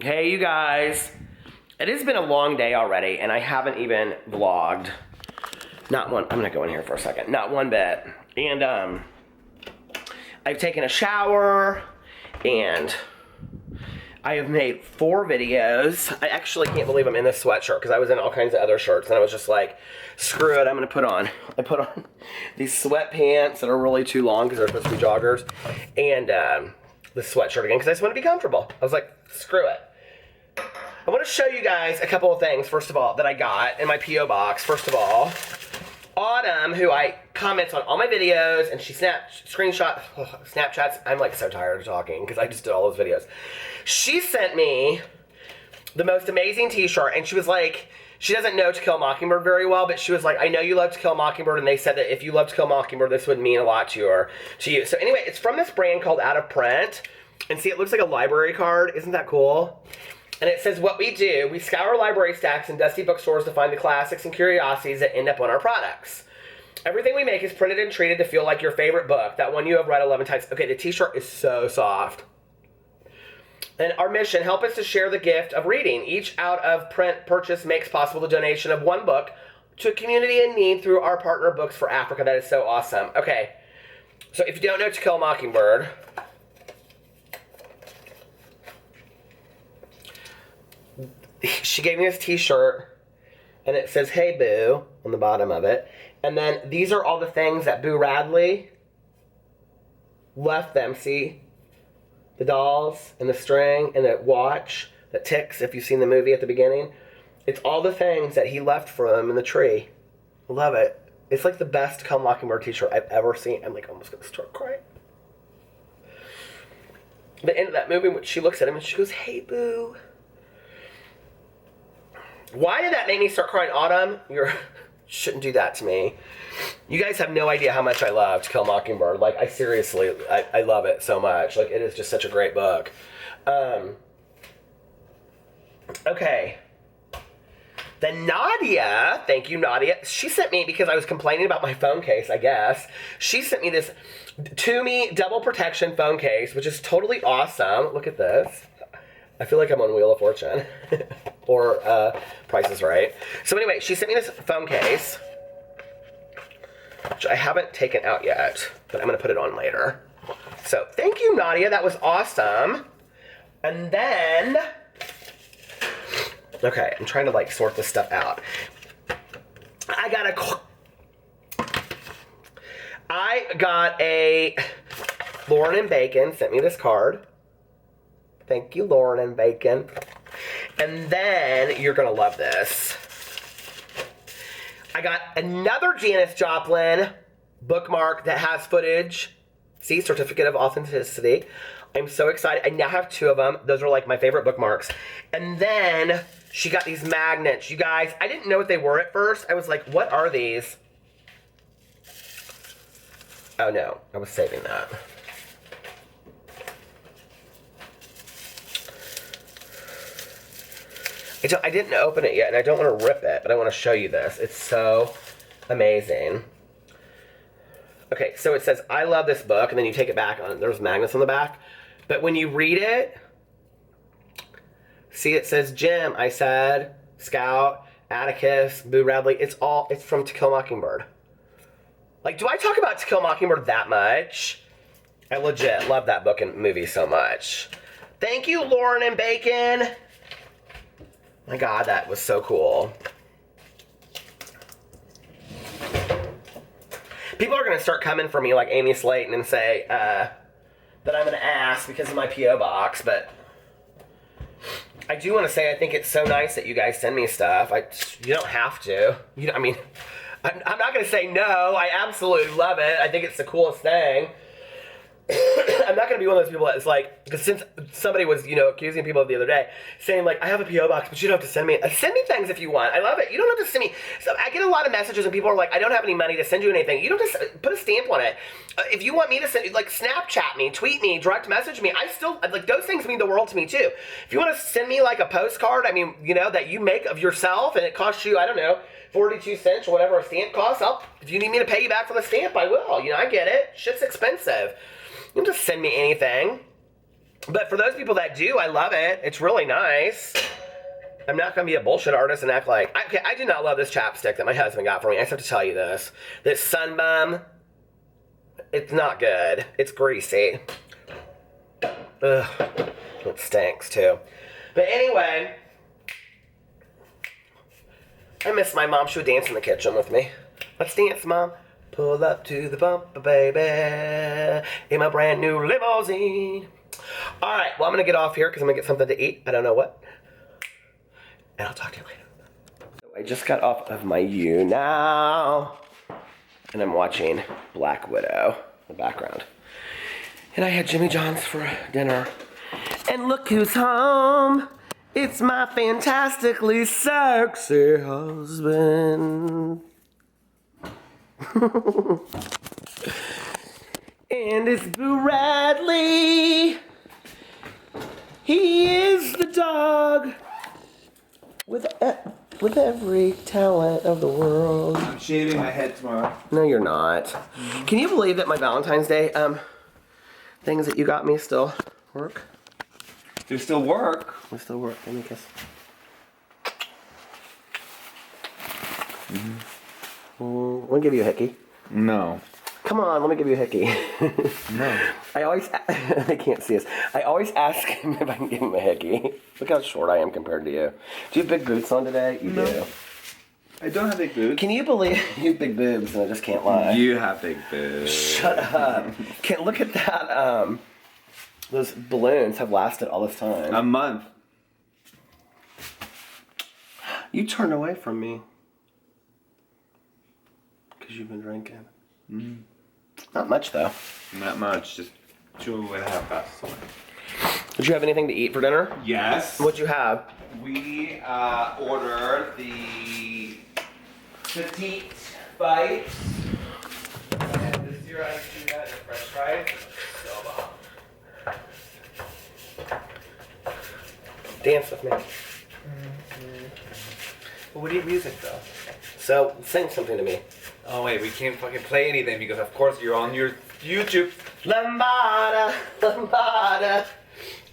Hey, you guys. It has been a long day already, and I haven't even vlogged. Not one. I'm gonna go in here for a second. Not one bit. And I've taken a shower, and I have made 4 videos. I actually can't believe I'm in this sweatshirt because I was in all kinds of other shirts, and I was just like, screw it, I'm gonna put on. I put on these sweatpants that are really too long because they're supposed to be joggers, and the sweatshirt again because I just want to be comfortable. I was like, screw it. I want to show you guys a couple of things, first of all, that I got in my P.O. box. First of all, Autumn, who I comments on all my videos, and she Snapchats. I'm like so tired of talking because I just did all those videos. She sent me the most amazing t-shirt, and she was like, she doesn't know To Kill a Mockingbird very well, but she was like, I know you love To Kill a Mockingbird, and they said that if you love To Kill a Mockingbird, this would mean a lot to you. So anyway, it's from this brand called Out of Print, and see, it looks like a library card. Isn't that cool? And it says, what we do, we scour library stacks and dusty bookstores to find the classics and curiosities that end up on our products. Everything we make is printed and treated to feel like your favorite book, that one you have read 11 times. Okay, the t-shirt is so soft. And our mission, help us to share the gift of reading. Each out-of-print purchase makes possible the donation of one book to a community in need through our partner Books for Africa. That is so awesome. Okay, so if you don't know To Kill a Mockingbird, she gave me this t-shirt, and it says, hey, Boo, on the bottom of it. And then these are all the things that Boo Radley left them. See? The dolls, and the string, and the watch that ticks, if you've seen the movie at the beginning. It's all the things that he left for them in the tree. I love it. It's like the best To Kill a Mockingbird t-shirt I've ever seen. I'm like almost going to start crying. The end of that movie, when she looks at him, and she goes, hey, Boo. Why did that make me start crying, Autumn? You shouldn't do that to me. You guys have no idea how much I love To Kill a Mockingbird. Like, I seriously, I love it so much. Like, it is just such a great book. Okay. Then Nadia, thank you, Nadia. She sent me, because I was complaining about my phone case, I guess. She sent me this Toomey double protection phone case, which is totally awesome. Look at this. I feel like I'm on Wheel of Fortune. Or Price is Right. So anyway, she sent me this phone case, which I haven't taken out yet, but I'm going to put it on later. So thank you, Nadia. That was awesome. And then, okay, I'm trying to like sort this stuff out. I got a Lauren and Bacon sent me this card. Thank you, Lauren and Bacon. And then, you're going to love this. I got another Janis Joplin bookmark that has footage. See, certificate of authenticity. I'm so excited. I now have 2 of them. Those are like my favorite bookmarks. And then, she got these magnets. You guys, I didn't know what they were at first. I was like, what are these? Oh no, I was saving that. I didn't open it yet, and I don't want to rip it, but I want to show you this. It's so amazing. Okay, so it says, I love this book, and then you take it back, and there's magnets on the back. But when you read it, see, it says Jim, I said, Scout, Atticus, Boo Radley. It's from To Kill a Mockingbird. Like, do I talk about To Kill a Mockingbird that much? I legit love that book and movie so much. Thank you, Lauren and Bacon. My God, that was so cool. People are going to start coming for me like Amy Slayton and say that I'm an ass because of my P.O. box, but I do want to say I think it's so nice that you guys send me stuff. You don't have to. I'm not going to say no. I absolutely love it. I think it's the coolest thing. I'm not going to be one of those people that's like, because since somebody was, accusing people the other day, saying like, I have a P.O. box, but you don't have to send me things if you want. I love it. You don't have to send me. So I get a lot of messages and people are like, I don't have any money to send you anything. You don't just put a stamp on it. If you want me to send, like, Snapchat me, tweet me, direct message me, I still, like, those things mean the world to me too. If you want to send me like a postcard, I mean, that you make of yourself and it costs you, I don't know, 42 cents or whatever a stamp costs, if you need me to pay you back for the stamp, I will. I get it. Shit's expensive. You don't just send me anything. But for those people that do, I love it. It's really nice. I'm not going to be a bullshit artist and act like... I do not love this chapstick that my husband got for me. I just have to tell you this. This Sunbum, it's not good. It's greasy. Ugh. It stinks, too. But anyway, I miss my mom. She would dance in the kitchen with me. Let's dance, Mom. Pull up to the bumper, baby, in my brand new limousine. All right, well, I'm going to get off here because I'm going to get something to eat. I don't know what. And I'll talk to you later. So I just got off of my U now. And I'm watching Black Widow in the background. And I had Jimmy John's for dinner. And look who's home. It's my fantastically sexy husband. And it's Bradley. He is the dog with every talent of the world. I'm shaving my head tomorrow. No, you're not. Mm-hmm. Can you believe that my Valentine's Day things that you got me still work? They still work. They still work. Give me a kiss. Mm-hmm. Want to give you a hickey? No. Come on, let me give you a hickey. No. I can't see us. I always ask him if I can give him a hickey. Look how short I am compared to you. Do you have big boots on today? You do. I don't have big boobs. Can you believe you have big boobs and I just can't lie? You have big boobs. Shut up. Look at that. Those balloons have lasted all this time. A month. You turned away from me. Because you've been drinking. Mm. Not much, though. Not much. Just 2.5 glasses. Did you have anything to eat for dinner? Yes. What'd you have? We ordered the petite bites. And this year I do that in French fries. So Dance with me. Well, we need music though. So, sing something to me. Oh wait, we can't fucking play anything because of course you're on your YouTube. Lambada, lambada.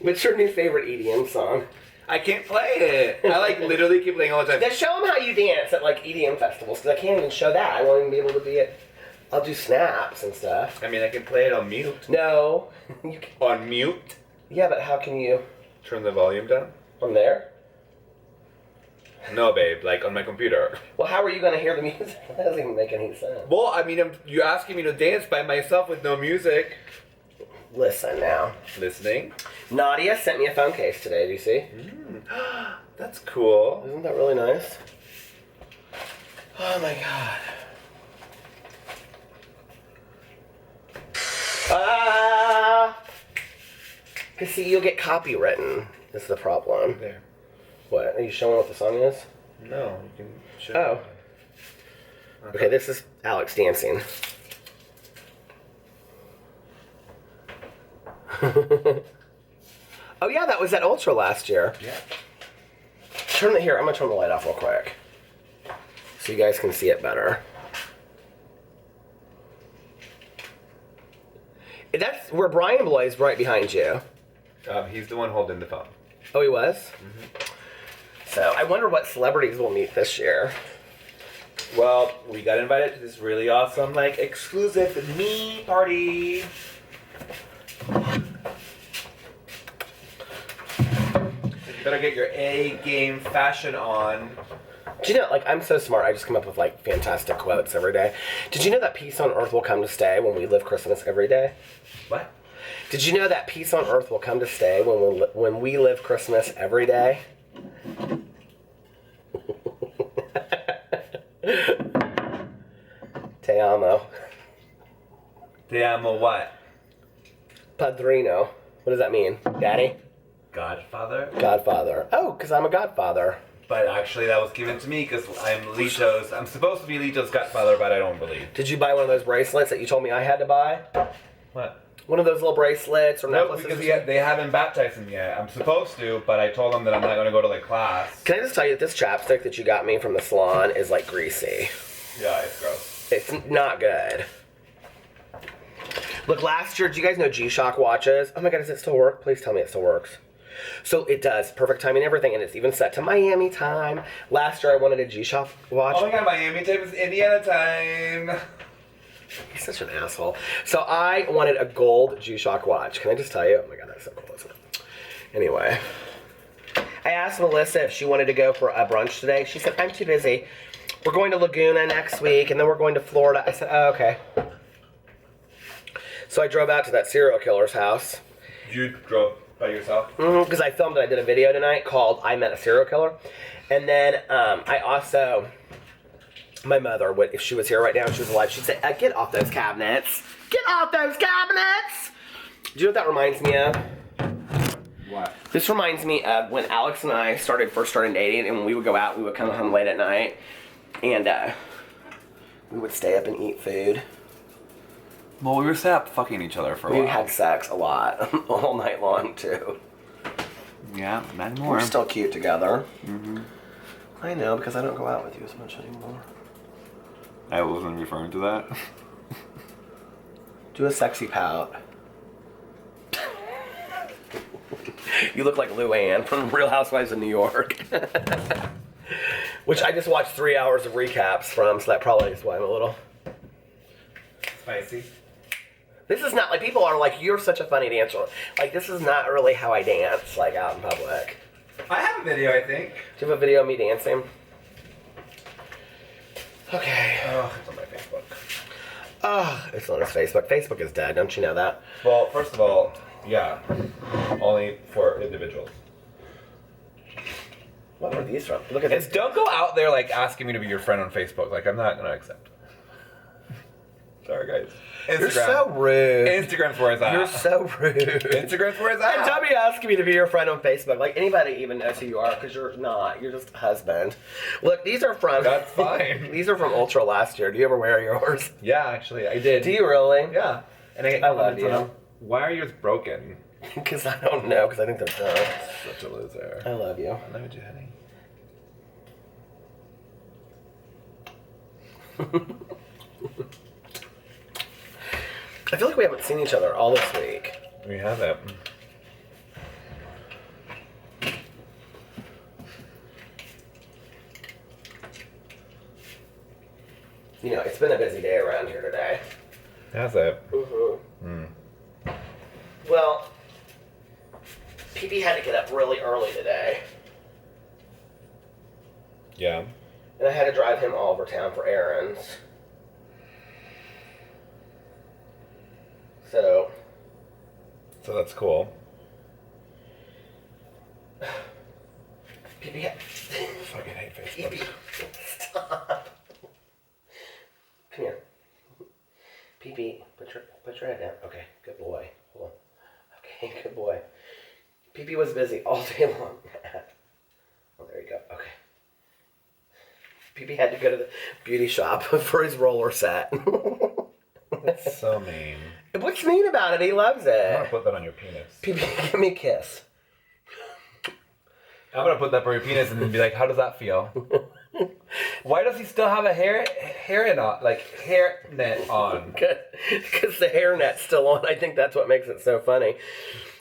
What's your new favorite EDM song? I can't play it. I like literally keep playing all the time. Now show them how you dance at like EDM festivals, because I can't even show that. I won't even be able to be at... I'll do snaps and stuff. I mean, I can play it on mute. No. You can... On mute? Yeah, but how can you... Turn the volume down? On there? No, babe, like on my computer. Well, how are you going to hear the music? That doesn't even make any sense. Well, I mean, you're asking me to dance by myself with no music. Listen now. Listening? Nadia sent me a phone case today, do you see? That's cool. Isn't that really nice? Oh my god. Cause see, you'll get copywritten, is the problem. There. What, are you showing what the song is? No, you can show. Oh. Okay, this is Alex dancing. Oh yeah, that was at Ultra last year. Yeah. Turn it here. I'm gonna turn the light off real quick, so you guys can see it better. That's where Brian Bloy's right behind you. He's the one holding the phone. Oh, he was? Mm-hmm. So I wonder what celebrities we'll meet this year. Well, we got invited to this really awesome, like, exclusive me party. You better get your A-game fashion on. Do you know, like, I'm so smart, I just come up with, like, fantastic quotes every day. Did you know that peace on earth will come to stay when we live Christmas every day? What? Did you know that peace on earth will come to stay when we live Christmas every day? Te amo. Te amo what? Padrino. What does that mean? Daddy? Godfather? Godfather. Oh, because I'm a godfather. But actually that was given to me because I'm Lito's, I'm supposed to be Lito's godfather, but I don't believe. Did you buy one of those bracelets that you told me I had to buy? What? One of those little bracelets or No, necklaces? because they haven't baptized him yet. I'm supposed to, but I told them that I'm not going to go to the class. Can I just tell you that this chapstick that you got me from the salon is like greasy? Yeah, it's gross. It's not good. Look, last year, do you guys know G-Shock watches? Oh my God, does it still work? Please tell me it still works. So it does. Perfect timing and everything, and it's even set to Miami time. Last year, I wanted a G-Shock watch. Oh my God, Miami time is Indiana time. He's such an asshole. So I wanted a gold G-Shock watch. Can I just tell you? Oh my God, that's so cool, isn't it? Anyway. I asked Melissa if she wanted to go for a brunch today. She said, I'm too busy. We're going to Laguna next week, and then we're going to Florida. I said, oh, okay. So I drove out to that serial killer's house. You drove by yourself? Because I filmed and I did a video tonight called I Met a Serial Killer. And then I also, my mother, if she was here right now and she was alive, she'd say, get off those cabinets. Get off those cabinets! Do you know what that reminds me of? What? This reminds me of when Alex and I first started dating, and when we would go out, we would come home late at night, and we would stay up and eat food. Well, we were set up fucking each other for a while. We had sex a lot, all night long, too. Yeah, not anymore. We're still cute together. Mm-hmm. I know, because I don't go out with you as much anymore. I wasn't referring to that. Do a sexy pout. You look like Luann from Real Housewives of New York. Which I just watched 3 hours of recaps from, so that probably is why I'm a little spicy. This is not, like, people are like, you're such a funny dancer. Like, this is not really how I dance, like, out in public. I have a video, I think. Do you have a video of me dancing? Okay. Oh, it's on my Facebook. Oh, it's on his Facebook. Facebook is dead, don't you know that? Well, first of all, yeah. Only for individuals. What were these from? Look at this. Don't go out there, like, asking me to be your friend on Facebook. Like, I'm not going to accept. Sorry, guys. Instagram. You're so rude. Instagram's where it's at. You're so rude. Instagram's where it's at. And don't be asking me to be your friend on Facebook. Like, anybody even knows who you are, because you're not. You're just a husband. Look, these are from... That's fine. These are from Ultra last year. Do you ever wear yours? Yeah, actually, I did. Do you really? Yeah. And I love you. Why are yours broken? Because I don't know, because I think they're dumb. Such a loser. I love you. I love you, honey. I feel like we haven't seen each other all this week. We haven't. You know, it's been a busy day around here today. Has it? Mm-hmm. Well, PP had to get up really early today. Yeah. And I had to drive him all over town for errands. So that's cool. PP had... Fucking hate Facebook. PP, stop. Come here. PP, put your head down. Okay, good boy. Hold on. Okay, good boy. PP was busy all day long. Oh, there you go. Okay. PP had to go to the beauty shop for his roller set. That's so mean. What's mean about it? He loves I'm it. gonna put that on your penis. PP, give me a kiss. I'm gonna put that for your penis and then be like, how does that feel? Why does he still have a hairnet on? Because the hairnet's still on. I think that's what makes it so funny.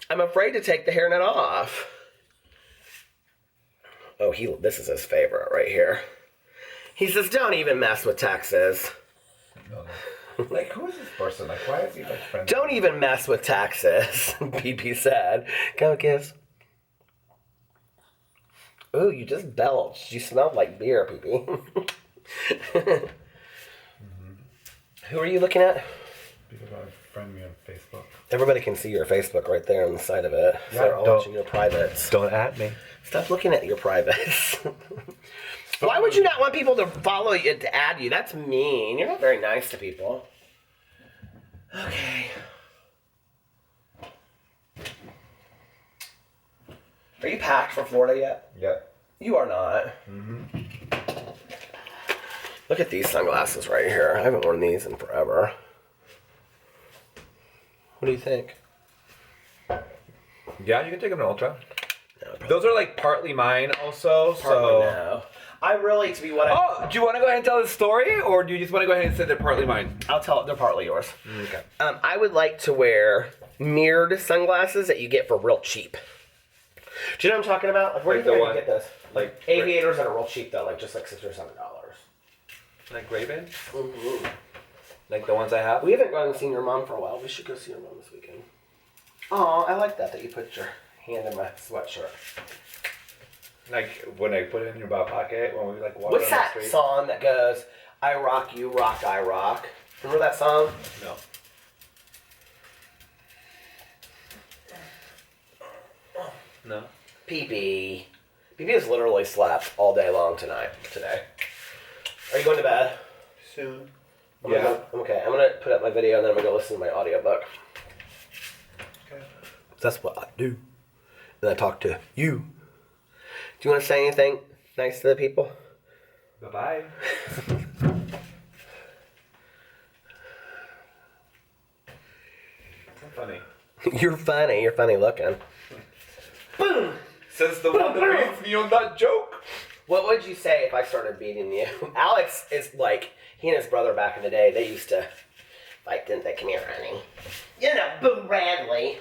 I'm afraid to take the hairnet off. Oh, this is his favorite right here. He says, don't even mess with taxes. No. Like, who is this person? Like, why is he like friends? Don't even mess with taxes, PP said. Go kiss. Ooh, you just belched. You smelled like beer, PP. Who are you looking at? People gotta friend me on Facebook. Everybody can see your Facebook right there on the side of it. Yeah, They're all watching your privates. Don't at me. Stop looking at your privates. Why would you not want people to follow you, to add you? That's mean. You're not very nice to people. Okay. Are you packed for Florida yet? Yep. You are not. Mm-hmm. Look at these sunglasses right here. I haven't worn these in forever. What do you think? Yeah, you can take them to Ultra. No, Those are like partly mine also. Partly no. I really, to be what I... Oh, do you want to go ahead and tell the story, or do you just want to go ahead and say they're partly mine? I'll tell it. They're partly yours. Okay. I would like to wear mirrored sunglasses that you get for real cheap. Do you know what I'm talking about? Like, where Like do you the think I one- can get this? Like Aviators that are real cheap though, like just like $6 or $7. Like Ray-Bans? Mm-hmm. Like the ones I have? We haven't gone and seen your mom for a while. We should go see your mom this weekend. Oh, I like that you put your hand in my sweatshirt. Like when I put it in your back pocket when we like walk What's down that the street? song that goes, I rock, you rock, I rock? Remember that song? No. No. PB. PB has literally slept all day long today. Are you going to bed? Soon. Okay, I'm going to put up my video and then I'm going to go listen to my audiobook. Okay. That's what I do. And I talk to you. Do you want to say anything nice to the people? Bye-bye. I'm funny. You're funny. You're funny looking. Boom! Says the one that reads me on that joke. What would you say if I started beating you? Alex is like, he and his brother back in the day, they used to fight, didn't they? Come here, honey. You know, Boo Radley.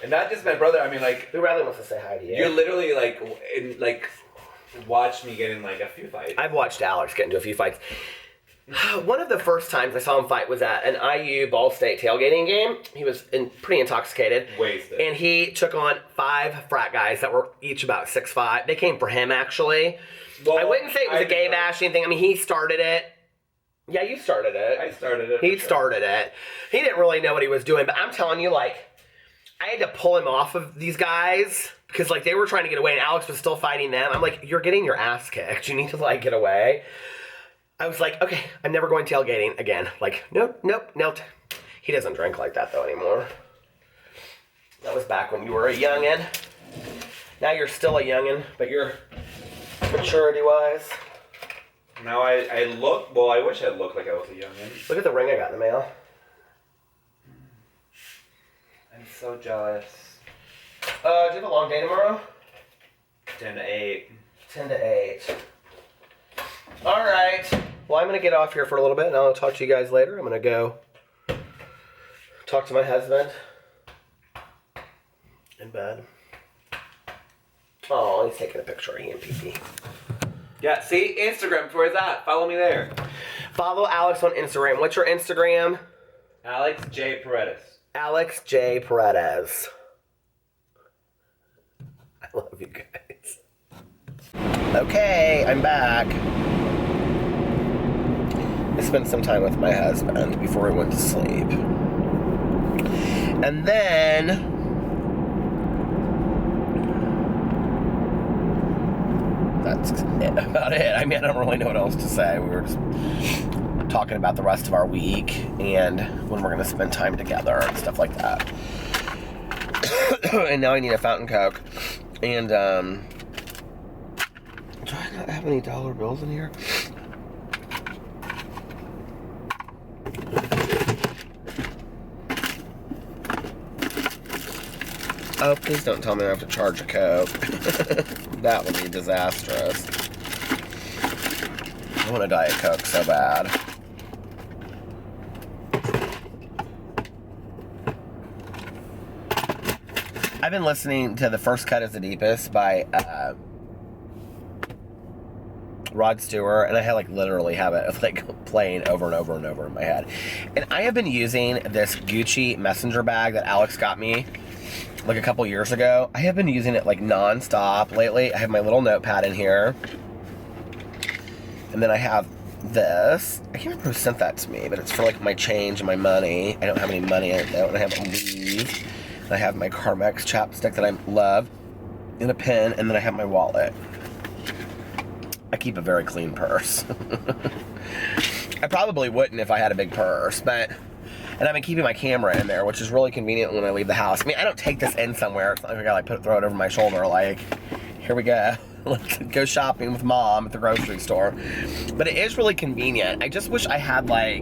And not just my brother, I mean like, Boo Radley wants to say hi to you. you're literally like watch me get in like a few fights. I've watched Alex get into a few fights. One of the first times I saw him fight was at an IU Ball State tailgating game. He was pretty intoxicated. Wasted. And he took on 5 frat guys that were each about 6'5". They came for him, actually. Well, I wouldn't say it was a gay bashing thing. I mean, he started it. Yeah, you started it. I started it. He for sure. started it. He didn't really know what he was doing, but I'm telling you, like, I had to pull him off of these guys because, like, they were trying to get away and Alex was still fighting them. I'm like, you're getting your ass kicked. You need to, like, get away. I was like, okay, I'm never going tailgating again. Like, nope. He doesn't drink like that, though, anymore. That was back when you were a youngin'. Now you're still a youngin', but you're maturity-wise. Now I look, well, I wish I looked like I was a youngin'. Look at the ring I got in the mail. I'm so jealous. Do you have a long day tomorrow? 10 to 8. 10 to 8. All right. Well, I'm going to get off here for a little bit, and I'll talk to you guys later. I'm going to go talk to my husband in bed. Oh, he's taking a picture of he and PP. Yeah, see? Instagram's where it's at. Follow me there. Follow Alex on Instagram. What's your Instagram? Alex J. Paredes. Alex J. Paredes. I love you guys. Okay, I'm back. I spent some time with my husband before he went to sleep. And then that's about it. I mean, I don't really know what else to say. We were just talking about the rest of our week and when we're going to spend time together and stuff like that. And now I need a fountain Coke. And, do I not have any dollar bills in here? Oh, please don't tell me I have to charge a Coke. That would be disastrous. I want a Diet Coke so bad. I've been listening to The First Cut is the Deepest by Rod Stewart, and I had literally have it playing over and over and over in my head. And I have been using this Gucci messenger bag that Alex got me a couple years ago. I have been using it non-stop lately. I have my little notepad in here. And then I have this. I can't remember who sent that to me, but it's for my change and my money. I don't have any money in it though, and I have a weave. And I have my Carmex chapstick that I love, and a pen, and then I have my wallet. I keep a very clean purse. I probably wouldn't if I had a big purse, but... And I've been keeping my camera in there, which is really convenient when I leave the house. I mean, I don't take this in somewhere. It's not like I gotta throw it over my shoulder, here we go. Let's go shopping with Mom at the grocery store. But it is really convenient. I just wish I had I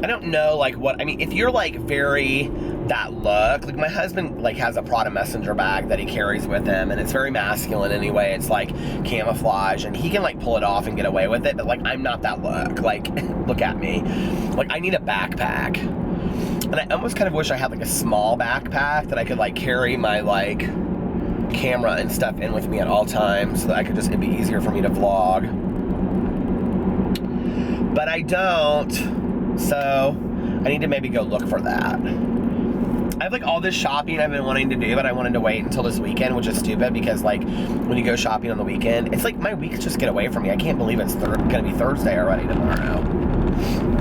don't know what, I mean, if you're very that look. Like my husband like has a Prada messenger bag that he carries with him, and it's very masculine anyway. It's like camouflage, and he can like pull it off and get away with it, but like I'm not that look. Like look at me. Like I need a backpack. And I almost kind of wish I had like a small backpack that I could like carry my like camera and stuff in with me at all times so that I could just, it'd be easier for me to vlog. But I don't, so I need to maybe go look for that. I have like all this shopping I've been wanting to do, but I wanted to wait until this weekend, which is stupid because like when you go shopping on the weekend, it's like my weeks just get away from me. I can't believe it's gonna be Thursday already tomorrow.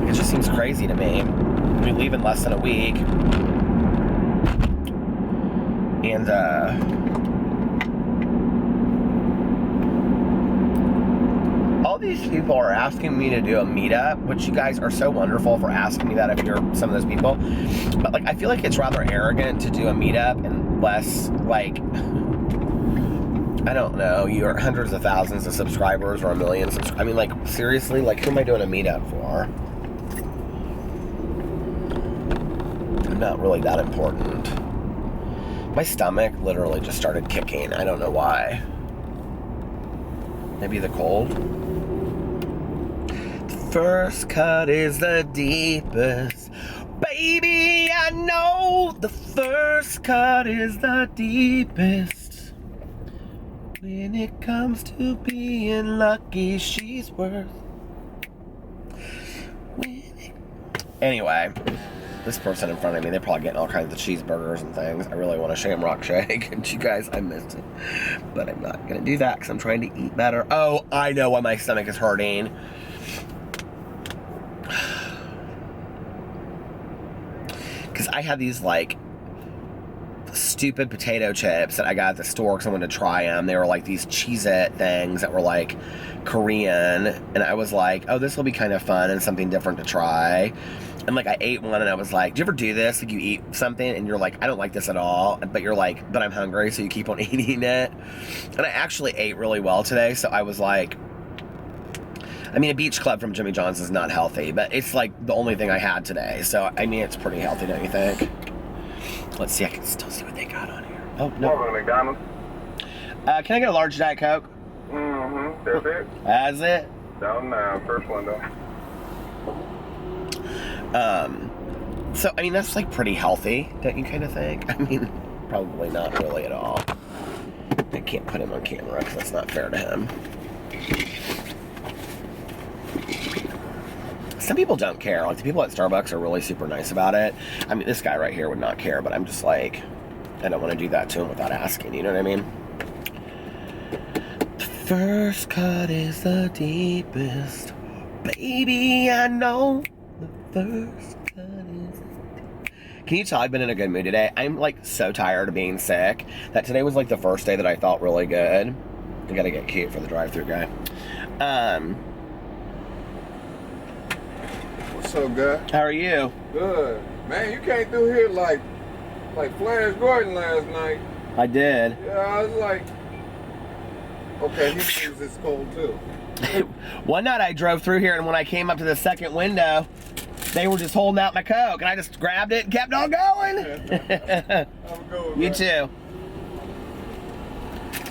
It just seems crazy to me. We leave in less than a week. And all these people are asking me to do a meetup, which you guys are so wonderful for asking me that if you're some of those people. But like I feel like it's rather arrogant to do a meetup and less like, I don't know, you're hundreds of thousands of subscribers or a million I mean like seriously, like who am I doing a meetup for? I'm not really that important. My stomach literally just started kicking. I don't know why. Maybe the cold? The first cut is the deepest. Baby, I know the first cut is the deepest. When it comes to being lucky, she's worth. Anyway. This person in front of me, they're probably getting all kinds of cheeseburgers and things. I really want a Shamrock Shake. And you guys, I missed it. But I'm not going to do that because I'm trying to eat better. Oh, I know why my stomach is hurting. Because I had these, like, stupid potato chips that I got at the store because I wanted to try them. They were, like, these Cheez-It things that were, like, Korean. And I was like, oh, this will be kind of fun and something different to try. And like I ate one and I was like, do you ever do this? Like you eat something and you're like, I don't like this at all. But you're like, but I'm hungry, so you keep on eating it. And I actually ate really well today. So I was like, I mean, a beach club from Jimmy John's is not healthy, but it's like the only thing I had today. So I mean, it's pretty healthy, don't you think? Let's see, I can still see what they got on here. Oh, no. Welcome to McDonald's. Can I get a large Diet Coke? Mm-hmm. That's it. That's it? Down now. First window. So, I mean, that's like pretty healthy, don't you kind of think? I mean, probably not really at all. I can't put him on camera because that's not fair to him. Some people don't care. Like, the people at Starbucks are really super nice about it. I mean, this guy right here would not care, but I'm just like, I don't want to do that to him without asking, you know what I mean? The first cut is the deepest. Baby, I know the first cut is... Can you tell I've been in a good mood today? I'm like so tired of being sick that today was like the first day that I felt really good. I gotta get cute for the drive-thru guy. What's up, guy? How are you? Good. Man, you came through here like Flash Gordon last night. I did. Yeah, I was like, okay, he thinks it's cold too. One night I drove through here and when I came up to the second window, they were just holding out my Coke and I just grabbed it and kept on going. Have a good one, You man. too.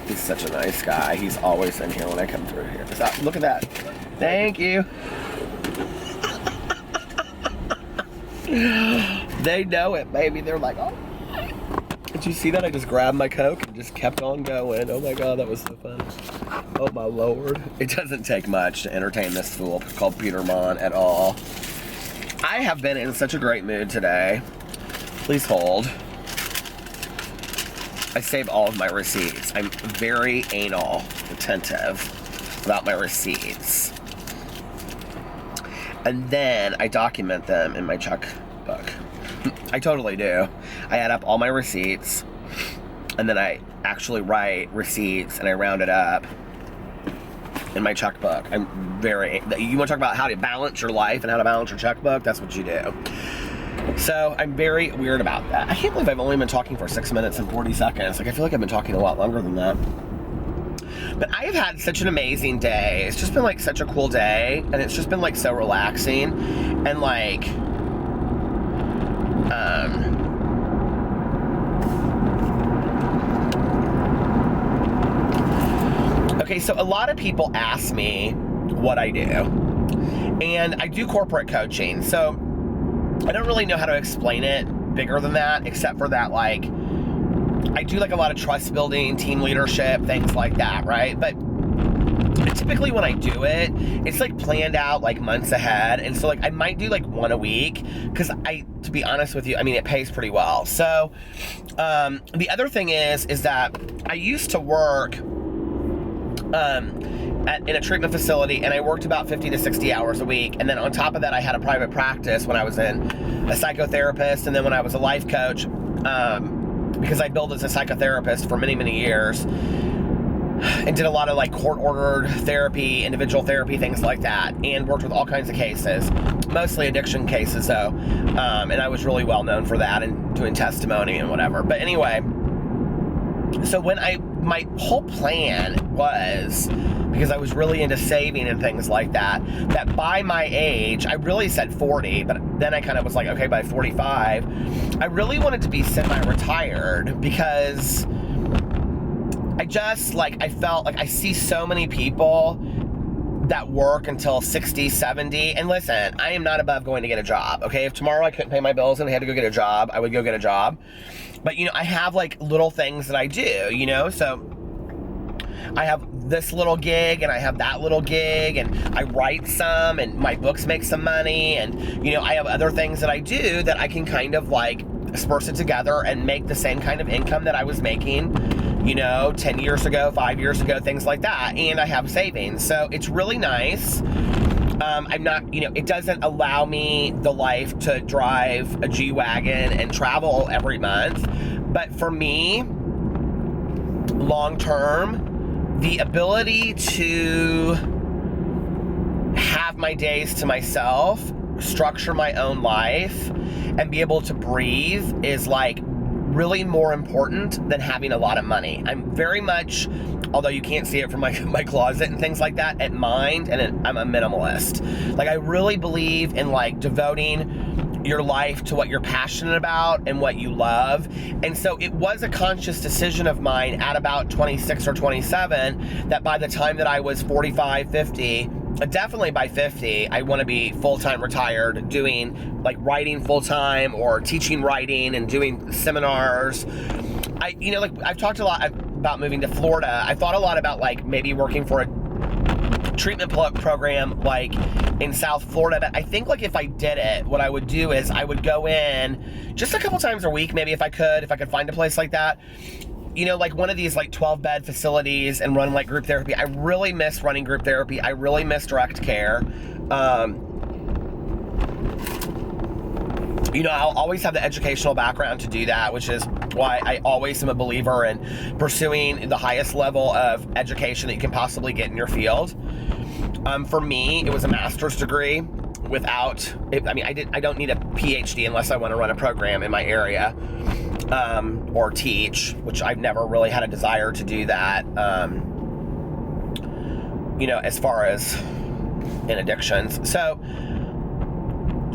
He's such a nice guy. He's always in here when I come through here. So, look at that. Thank you. They know it, baby. They're like, oh. Did you see that? I just grabbed my Coke and just kept on going. Oh my God, that was so fun. Oh my Lord. It doesn't take much to entertain this fool called Peter Monn at all. I have been in such a great mood today. Please hold. I save all of my receipts. I'm very anal attentive about my receipts. And then I document them in my checkbook. I totally do. I add up all my receipts, and then I actually write receipts and I round it up in my checkbook. I'm very... You want to talk about how to balance your life and how to balance your checkbook? That's what you do. So I'm very weird about that. I can't believe I've only been talking for 6 minutes and 40 seconds. Like, I feel like I've been talking a lot longer than that. But I have had such an amazing day. It's just been like such a cool day, and it's just been like so relaxing, and like, Okay, so a lot of people ask me what I do. And I do corporate coaching. So I don't really know how to explain it bigger than that, except for that, like, I do like a lot of trust building, team leadership, things like that, right? But typically when I do it, it's like planned out like months ahead. And so like I might do like one a week because to be honest with you, I mean, it pays pretty well. So the other thing is that I used to work in a treatment facility, and I worked about 50 to 60 hours a week. And then on top of that, I had a private practice when I was a psychotherapist, and then when I was a life coach, because I billed as a psychotherapist for many, many years, and did a lot of like court-ordered therapy, individual therapy, things like that, and worked with all kinds of cases, mostly addiction cases though, and I was really well known for that and doing testimony and whatever. But anyway, so my whole plan was, because I was really into saving and things like that, that by my age, I really said 40, but then I kind of was like, okay, by 45, I really wanted to be semi-retired, because I felt like I see so many people that work until 60, 70. And listen, I am not above going to get a job, okay? If tomorrow I couldn't pay my bills and I had to go get a job, I would go get a job. But, you know, I have like little things that I do, you know? So I have this little gig and I have that little gig, and I write some, and my books make some money. And, you know, I have other things that I do that I can kind of like disperse it together and make the same kind of income that I was making, you know, 10 years ago, 5 years ago, things like that. And I have savings. So it's really nice. I'm not, you know, it doesn't allow me the life to drive a G-Wagon and travel every month. But for me, long term, the ability to have my days to myself, structure my own life, and be able to breathe is like really more important than having a lot of money. I'm very much, although you can't see it from my closet and things like that, at mind, and I'm a minimalist. Like, I really believe in like devoting your life to what you're passionate about and what you love. And so it was a conscious decision of mine at about 26 or 27 that by the time that I was 45, 50, definitely by 50, I want to be full-time retired, doing like writing full-time or teaching writing and doing seminars. You know, like I've talked a lot about moving to Florida. I thought a lot about like maybe working for a treatment program like in South Florida. But I think like if I did it, what I would do is I would go in just a couple times a week, maybe if I could find a place like that. You know, like one of these like 12-bed facilities, and run like group therapy. I really miss running group therapy. I really miss direct care. You know, I'll always have the educational background to do that, which is why I always am a believer in pursuing the highest level of education that you can possibly get in your field. For me, it was a master's degree. I don't need a PhD unless I want to run a program in my area. Or teach, which I've never really had a desire to do that, you know, as far as in addictions. So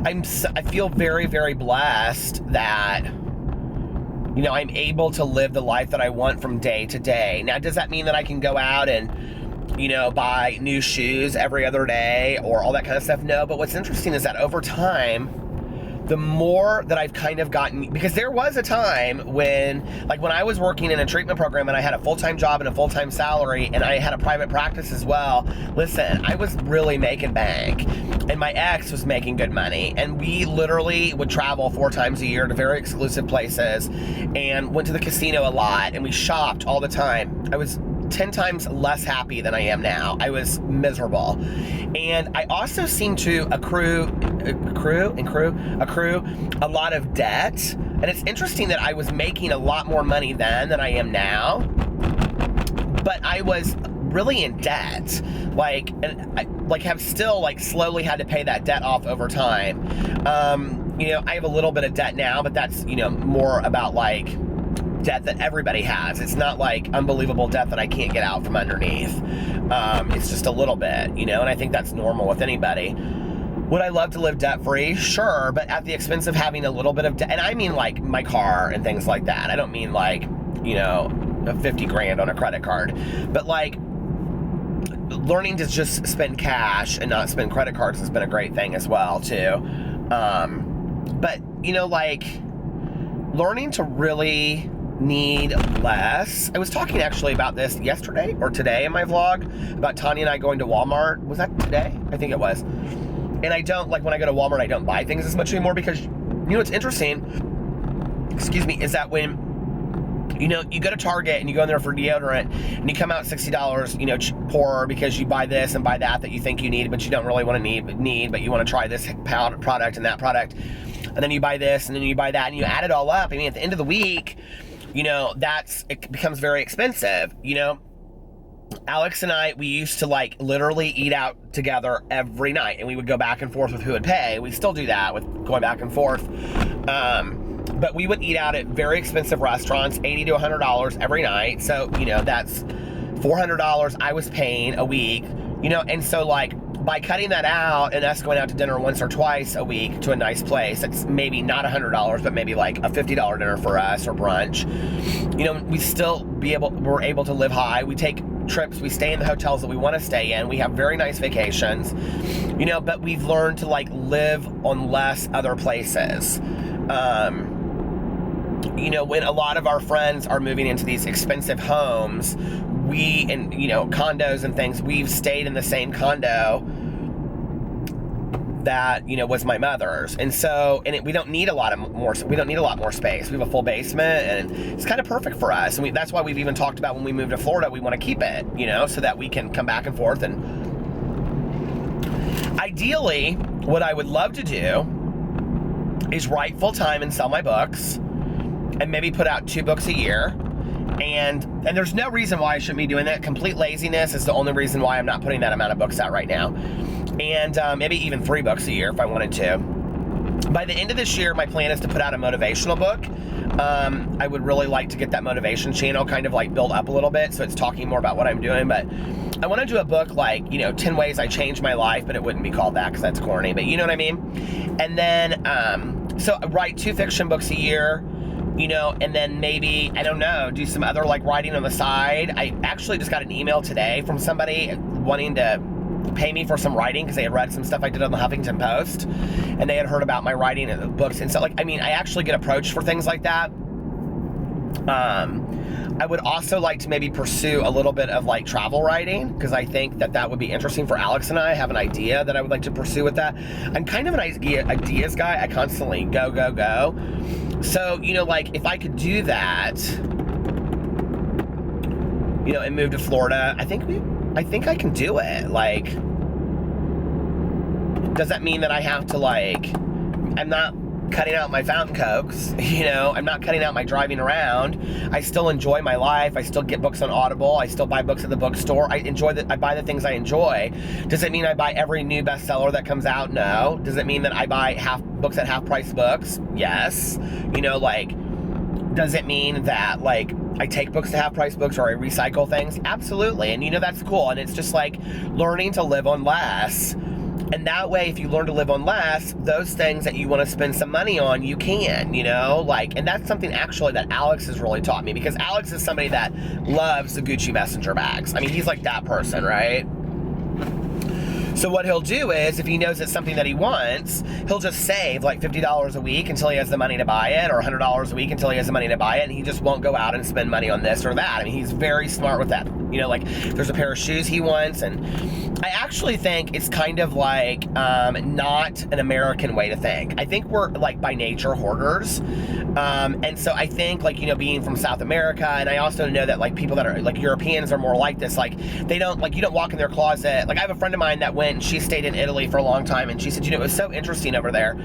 I feel very, very blessed that, you know, I'm able to live the life that I want from day to day. Now, does that mean that I can go out and, you know, buy new shoes every other day or all that kind of stuff? No, but what's interesting is that over time, the more that I've kind of gotten, because there was a time when I was working in a treatment program and I had a full-time job and a full-time salary and I had a private practice as well. Listen, I was really making bank, and my ex was making good money, and we literally would travel 4 times a year to very exclusive places and went to the casino a lot, and we shopped all the time. I was 10 times less happy than I am now. I was miserable. And I also seemed to accrue a lot of debt. And it's interesting that I was making a lot more money then than I am now, but I was really in debt. And I have still slowly had to pay that debt off over time. You know, I have a little bit of debt now, but that's, you know, more about debt that everybody has. It's not like unbelievable debt that I can't get out from underneath. It's just a little bit, you know, and I think that's normal with anybody. Would I love to live debt-free? Sure, but at the expense of having a little bit of debt. And I mean like my car and things like that. I don't mean you know, 50 grand on a credit card. But learning to just spend cash and not spend credit cards has been a great thing as well too. But like learning to really need less. I was talking actually about this yesterday or today in my vlog about Tanya and I going to Walmart. Was that today? I think it was. And I don't, like, when I go to Walmart, I don't buy things as much anymore because, what's interesting, is that when, you go to Target and you go in there for deodorant and you come out $60, poorer because you buy this and buy that you think you need, but you don't really want to need, but you want to try this product and that product. And then you buy this and then you buy that and you add it all up. I mean, at the end of the week, it becomes very expensive, Alex and I, we used to like literally eat out together every night and we would go back and forth with who would pay. We still do that with going back and forth. But we would eat out at very expensive restaurants, $80 to $100 every night. So, that's $400 I was paying a week, and so like by cutting that out and us going out to dinner once or twice a week to a nice place, it's maybe not $100, but maybe like a $50 dinner for us or brunch, we still we're able to live high. We take trips, we stay in the hotels that we want to stay in. We have very nice vacations, but we've learned to like live on less other places. When a lot of our friends are moving into these expensive homes, condos and things, we've stayed in the same condo that was my mother's, and we don't need a lot more space. We have a full basement and it's kind of perfect for us, and that's why we've even talked about when we move to Florida we want to keep it, so that we can come back and forth. And ideally what I would love to do is write full-time and sell my books and maybe put out 2 books a year. And there's no reason why I shouldn't be doing that. Complete laziness is the only reason why I'm not putting that amount of books out right now. And maybe even 3 books a year if I wanted to. By the end of this year, my plan is to put out a motivational book. I would really like to get that motivation channel kind of like built up a little bit, so it's talking more about what I'm doing. But I want to do a book like, 10 ways I changed my life, but it wouldn't be called that because that's corny, but you know what I mean? And then, so I write 2 fiction books a year, and then maybe, I don't know, do some other like writing on the side. I actually just got an email today from somebody wanting to pay me for some writing because they had read some stuff I did on the Huffington Post and they had heard about my writing and the books. And so I actually get approached for things like that. I would also like to maybe pursue a little bit of like travel writing because I think that would be interesting for Alex and I have an idea that I would like to pursue with that. I'm kind of an ideas guy. I constantly go. So, like if I could do that, and move to Florida, I think I can do it. Like, does that mean that I have to I'm not cutting out my fountain cokes, I'm not cutting out my driving around. I still enjoy my life. I still get books on Audible. I still buy books at the bookstore. I buy the things I enjoy. Does it mean I buy every new bestseller that comes out? No. Does it mean that I buy books at half-price books? Yes. Does it mean that I take books to half-price books or I recycle things? Absolutely. And that's cool. And it's just like learning to live on less. And that way, if you learn to live on less, those things that you want to spend some money on, you can, and that's something actually that Alex has really taught me, because Alex is somebody that loves the Gucci messenger bags. I mean, he's like that person, right? So what he'll do is, if he knows it's something that he wants, he'll just save like $50 a week until he has the money to buy it, or $100 a week until he has the money to buy it, and he just won't go out and spend money on this or that. I mean, he's very smart with that. There's a pair of shoes he wants, and I actually think it's kind of like not an American way to think. I think we're like by nature hoarders, and so I think being from South America, and I also know that people that are Europeans are more like this. They don't you don't walk in their closet. I have a friend of mine that went. She stayed in Italy for a long time, and she said, it was so interesting over there.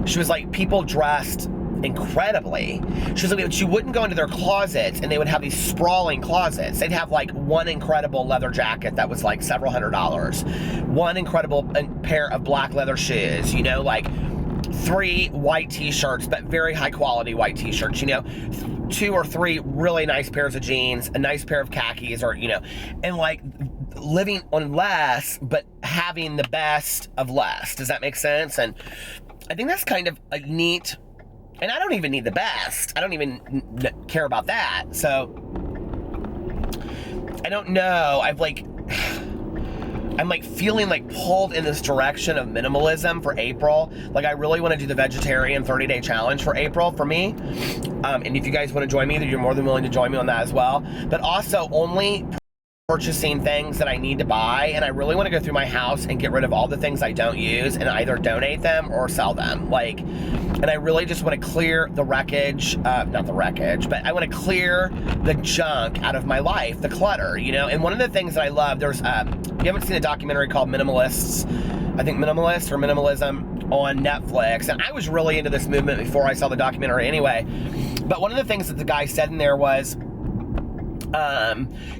She was like, people dressed incredibly. She was like, but you wouldn't go into their closets, and they would have these sprawling closets. They'd have one incredible leather jacket that was several $100s, one incredible pair of black leather shoes, 3 white t-shirts, but very high quality white t-shirts, 2 or 3 really nice pairs of jeans, a nice pair of khakis, or and living on less, but having the best of less. Does that make sense? And I think that's kind of a neat, and I don't even need the best. I don't even care about that. So I don't know. I'm like feeling like pulled in this direction of minimalism for April. Like I really want to do the vegetarian 30-day challenge for April for me. And if you guys want to join me, then you're more than willing to join me on that as well. But also only purchasing things that I need to buy, and I really want to go through my house and get rid of all the things I don't use and either donate them or sell them. Like, and I really just want to clear the wreckage, not the wreckage, but I want to clear the junk out of my life, the clutter, you know? And one of the things that I love, there's, you haven't seen a documentary called Minimalists, I think Minimalist or Minimalism on Netflix, and I was really into this movement before I saw the documentary anyway. But one of the things that the guy said in there was,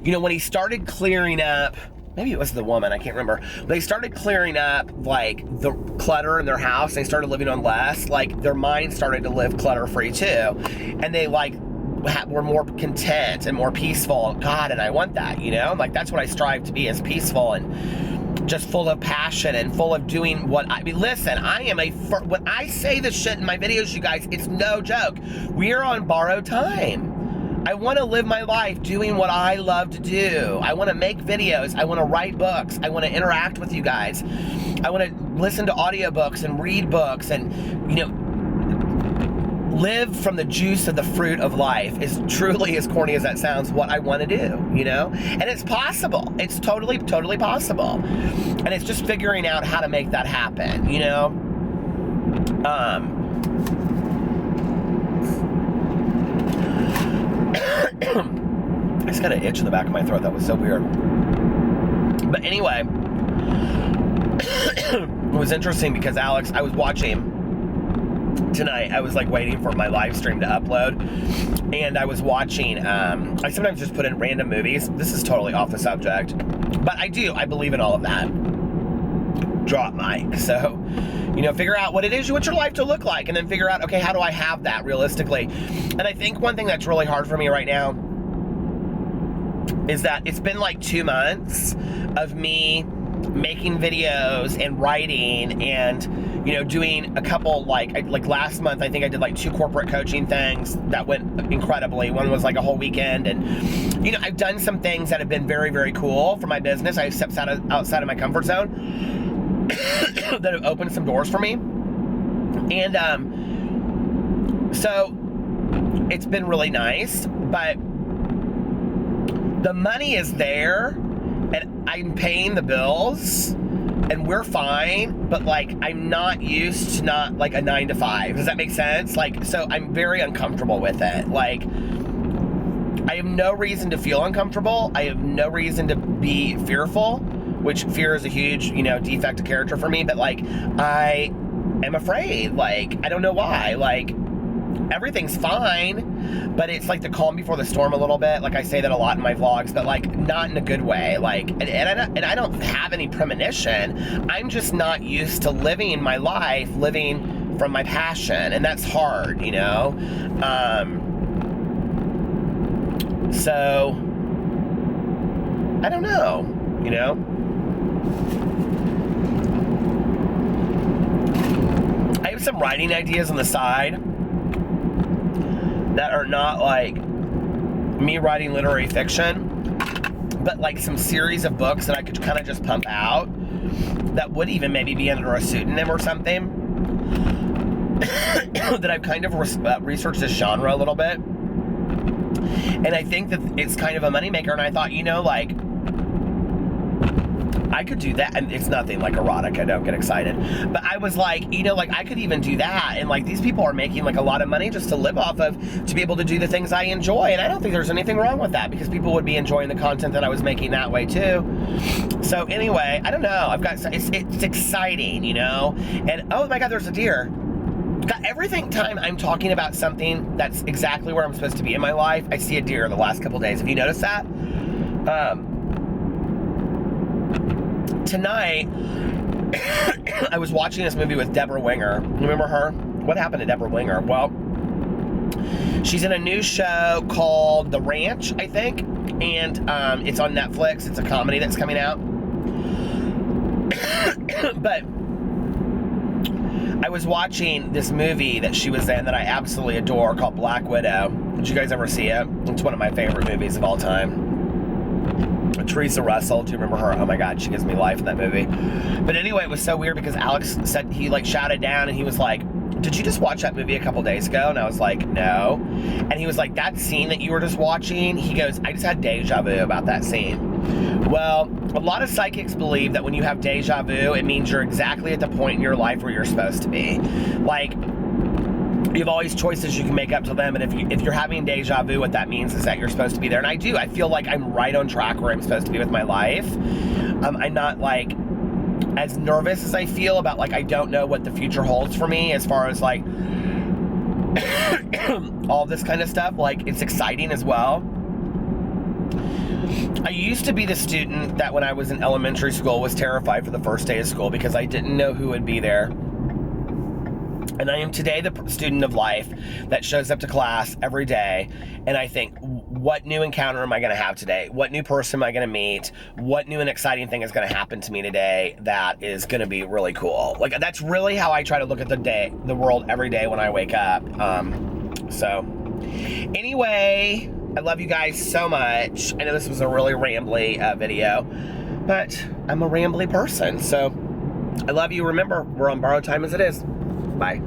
you know, when he started clearing up, maybe it was the woman, I can't remember. They started clearing up like the clutter in their house, they started living on less, like their mind started to live clutter free too. And they like were more content and more peaceful. God, and I want that, you know? Like that's what I strive to be, is peaceful and just full of passion and full of doing what I mean. Listen, I am when I say this shit in my videos, you guys, it's no joke. We are on borrowed time. I want to live my life doing what I love to do. I want to make videos. I want to write books. I want to interact with you guys. I want to listen to audiobooks and read books and, you know, live from the juice of the fruit of life is truly, as corny as that sounds, what I want to do, you know? And it's possible. It's totally, totally possible. And it's just figuring out how to make that happen, you know? I just got an itch in the back of my throat. That was so weird. But anyway, it was interesting because Alex, I was watching tonight, I was like waiting for my live stream to upload, and I was watching, I sometimes just put in random movies. This is totally off the subject, but I believe in all of that. Drop mic. So, you know, figure out what it is you want your life to look like, and then figure out, okay, how do I have that realistically? And I think one thing that's really hard for me right now is that it's been like 2 months of me making videos and writing and, you know, doing a couple, like last month, I think I did like 2 corporate coaching things that went incredibly. One was like a whole weekend, and, you know, I've done some things that have been very, very cool for my business. I've stepped outside of my comfort zone that have opened some doors for me. And so it's been really nice, but the money is there and I'm paying the bills and we're fine, but like I'm not used to not like a 9 to 5. Does that make sense? Like, so I'm very uncomfortable with it. Like, I have no reason to feel uncomfortable. I have no reason to be fearful, which fear is a huge, you know, defect of character for me, but like I am afraid. Like, I don't know why. Like, everything's fine, but it's like the calm before the storm a little bit. Like I say that a lot in my vlogs, but like not in a good way. Like, and I don't have any premonition. I'm just not used to living my life, living from my passion, and that's hard, you know? So, I don't know, you know? I have some writing ideas on the side that are not like me writing literary fiction, but like some series of books that I could kind of just pump out that would even maybe be under a pseudonym or something. That I've kind of researched this genre a little bit, and I think that it's kind of a moneymaker. And I thought, you know, like, I could do that, and it's nothing like erotic, I don't get excited, but I was like, you know, like I could even do that, and like these people are making like a lot of money just to live off of, to be able to do the things I enjoy, and I don't think there's anything wrong with that, because people would be enjoying the content that I was making that way too. So anyway, I don't know, it's exciting, you know, and oh my God, there's a deer. Every time I'm talking about something that's exactly where I'm supposed to be in my life, I see a deer the last couple days. Have you noticed that? Tonight, I was watching this movie with Deborah Winger. Remember her? What happened to Deborah Winger? Well, she's in a new show called The Ranch, I think, and it's on Netflix. It's a comedy that's coming out. But I was watching this movie that she was in that I absolutely adore called Black Widow. Did you guys ever see it? It's one of my favorite movies of all time. Teresa Russell, do you remember her? Oh my God, she gives me life in that movie. But anyway, it was so weird because Alex said, he like shouted down and he was like, did you just watch that movie a couple days ago? And I was like, no. And he was like, that scene that you were just watching, he goes, I just had deja vu about that scene. Well, a lot of psychics believe that when you have deja vu, it means you're exactly at the point in your life where you're supposed to be. Like, you have all these choices you can make up to them, and if you're having deja vu, what that means is that you're supposed to be there. And I do. I feel like I'm right on track where I'm supposed to be with my life. I'm not like as nervous as I feel about like I don't know what the future holds for me as far as like all this kind of stuff. Like, it's exciting as well. I used to be the student that when I was in elementary school was terrified for the first day of school because I didn't know who would be there. And I am today the student of life that shows up to class every day and I think, what new encounter am I going to have today? What new person am I going to meet? What new and exciting thing is going to happen to me today that is going to be really cool? Like, that's really how I try to look at the world every day when I wake up. So anyway, I love you guys so much. I know this was a really rambly video, but I'm a rambly person. So I love you. Remember, we're on borrowed time as it is. Bye.